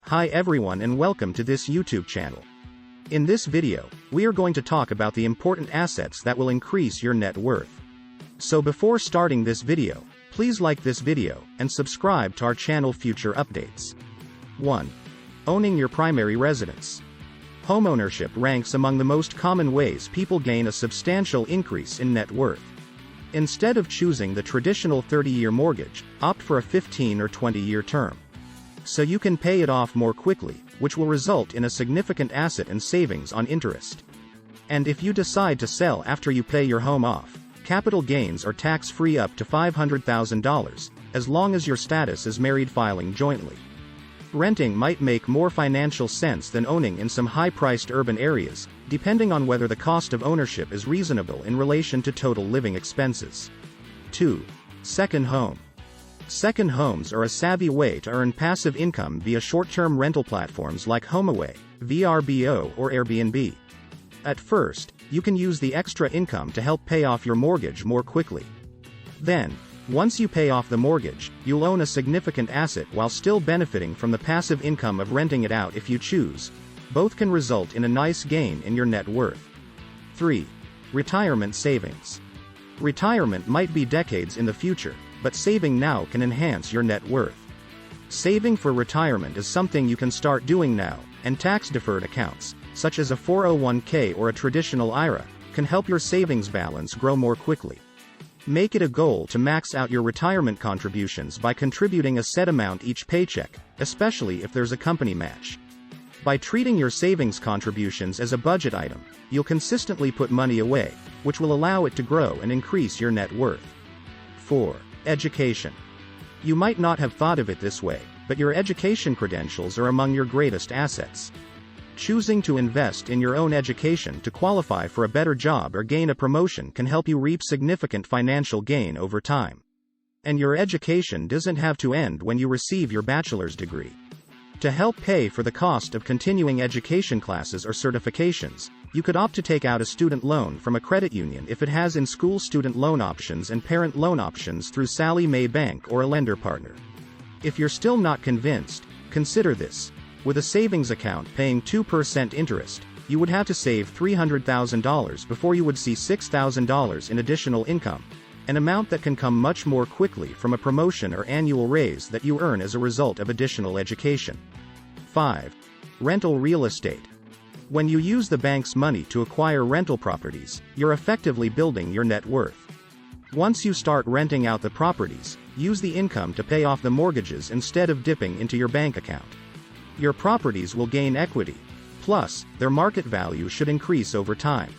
Hi everyone and welcome to this YouTube channel. In this video, we are going to talk about the important assets that will increase your net worth. So before starting this video, please like this video and subscribe to our channel future updates. 1. Owning your primary residence. Homeownership ranks among the most common ways people gain a substantial increase in net worth. Instead of choosing the traditional 30-year mortgage, opt for a 15 or 20-year term. So you can pay it off more quickly, which will result in a significant asset and savings on interest. And if you decide to sell after you pay your home off, capital gains are tax-free up to $500,000, as long as your status is married filing jointly. Renting might make more financial sense than owning in some high-priced urban areas, depending on whether the cost of ownership is reasonable in relation to total living expenses. 2. Second home. Second homes are a savvy way to earn passive income via short-term rental platforms like HomeAway, VRBO or Airbnb. At first, you can use the extra income to help pay off your mortgage more quickly. Then, once you pay off the mortgage, you'll own a significant asset while still benefiting from the passive income of renting it out if you choose. Both can result in a nice gain in your net worth. 3. Retirement savings. Retirement might be decades in the future, but saving now can enhance your net worth. Saving for retirement is something you can start doing now, and tax-deferred accounts, such as a 401k or a traditional IRA, can help your savings balance grow more quickly. Make it a goal to max out your retirement contributions by contributing a set amount each paycheck, especially if there's a company match. By treating your savings contributions as a budget item, you'll consistently put money away, which will allow it to grow and increase your net worth. 4. Education. You might not have thought of it this way, but your education credentials are among your greatest assets. Choosing to invest in your own education to qualify for a better job or gain a promotion can help you reap significant financial gain over time. And your education doesn't have to end when you receive your bachelor's degree. To help pay for the cost of continuing education classes or certifications, you could opt to take out a student loan from a credit union if it has in-school student loan options and parent loan options through Sallie Mae Bank or a lender partner. If you're still not convinced, consider this. With a savings account paying 2% interest, you would have to save $300,000 before you would see $6,000 in additional income, an amount that can come much more quickly from a promotion or annual raise that you earn as a result of additional education. 5. Rental real estate. When you use the bank's money to acquire rental properties, you're effectively building your net worth. Once you start renting out the properties, use the income to pay off the mortgages instead of dipping into your bank account. Your properties will gain equity. Plus, their market value should increase over time.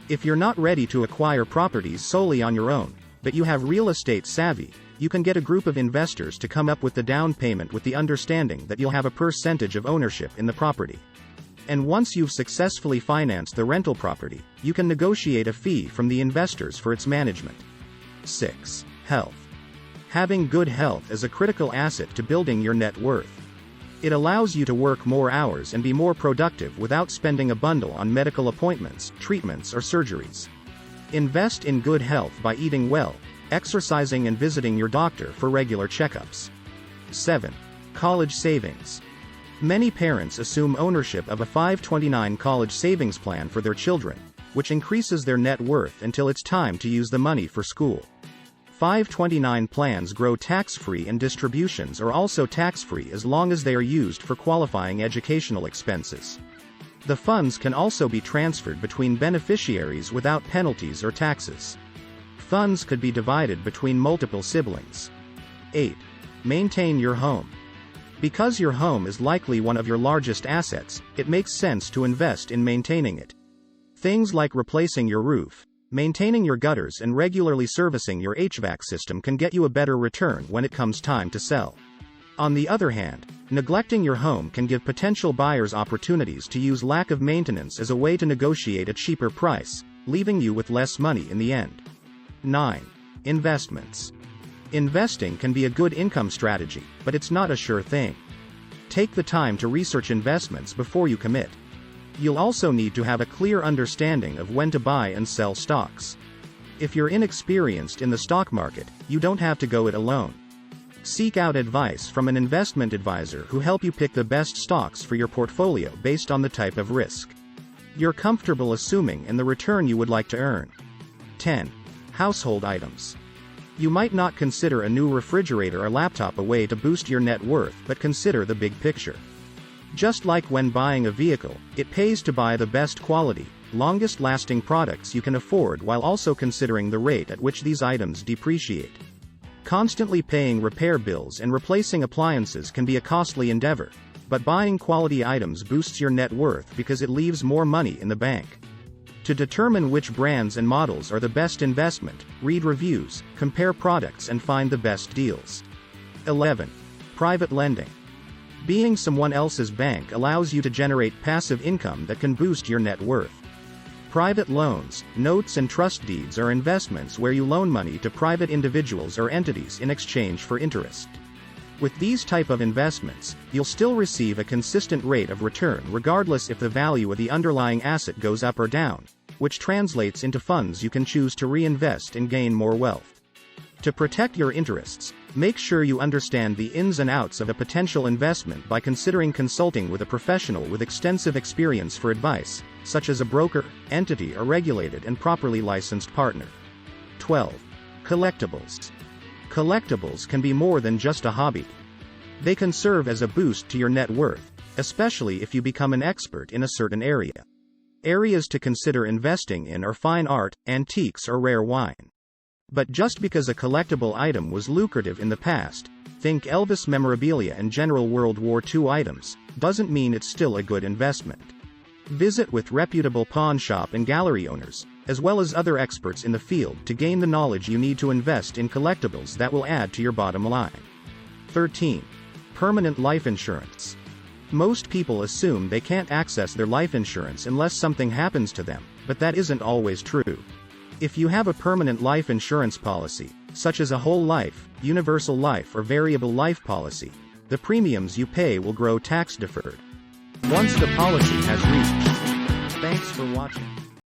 If you're not ready to acquire properties solely on your own, but you have real estate savvy, you can get a group of investors to come up with the down payment with the understanding that you'll have a percentage of ownership in the property. And once you've successfully financed the rental property, you can negotiate a fee from the investors for its management. 6. Health. Having good health is a critical asset to building your net worth. It allows you to work more hours and be more productive without spending a bundle on medical appointments, treatments, or surgeries. Invest in good health by eating well, exercising and visiting your doctor for regular checkups. 7. College savings. Many parents assume ownership of a 529 college savings plan for their children, which increases their net worth until it's time to use the money for school. 529 plans grow tax-free and distributions are also tax-free as long as they are used for qualifying educational expenses. The funds can also be transferred between beneficiaries without penalties or taxes. Funds could be divided between multiple siblings. 8. Maintain your home. Because your home is likely one of your largest assets, it makes sense to invest in maintaining it. Things like replacing your roof, maintaining your gutters and regularly servicing your HVAC system can get you a better return when it comes time to sell. On the other hand, neglecting your home can give potential buyers opportunities to use lack of maintenance as a way to negotiate a cheaper price, leaving you with less money in the end. 9. Investments. Investing can be a good income strategy, but it's not a sure thing. Take the time to research investments before you commit. You'll also need to have a clear understanding of when to buy and sell stocks. If you're inexperienced in the stock market, you don't have to go it alone. Seek out advice from an investment advisor who help you pick the best stocks for your portfolio based on the type of risk you're comfortable assuming and the return you would like to earn. 10. Household items. You might not consider a new refrigerator or laptop a way to boost your net worth, but consider the big picture. Just like when buying a vehicle, it pays to buy the best quality, longest-lasting products you can afford while also considering the rate at which these items depreciate. Constantly paying repair bills and replacing appliances can be a costly endeavor, but buying quality items boosts your net worth because it leaves more money in the bank. To determine which brands and models are the best investment, read reviews, compare products and find the best deals. 11. Private lending. Being someone else's bank allows you to generate passive income that can boost your net worth. Private loans, notes and trust deeds are investments where you loan money to private individuals or entities in exchange for interest. With these type of investments, you'll still receive a consistent rate of return regardless if the value of the underlying asset goes up or down, which translates into funds you can choose to reinvest and gain more wealth. To protect your interests, make sure you understand the ins and outs of a potential investment by considering consulting with a professional with extensive experience for advice, such as a broker, entity or regulated and properly licensed partner. 12. Collectibles. Collectibles can be more than just a hobby. They can serve as a boost to your net worth, especially if you become an expert in a certain area. Areas to consider investing in are fine art, antiques or rare wine. But just because a collectible item was lucrative in the past, think Elvis memorabilia and general World War II items, doesn't mean it's still a good investment. Visit with reputable pawn shop and gallery owners, as well as other experts in the field to gain the knowledge you need to invest in collectibles that will add to your bottom line. 13. Permanent life insurance. Most people assume they can't access their life insurance unless something happens to them, but that isn't always true. If you have a permanent life insurance policy, such as a whole life, universal life or variable life policy, the premiums you pay will grow tax deferred once the policy has reached. Thanks for watching.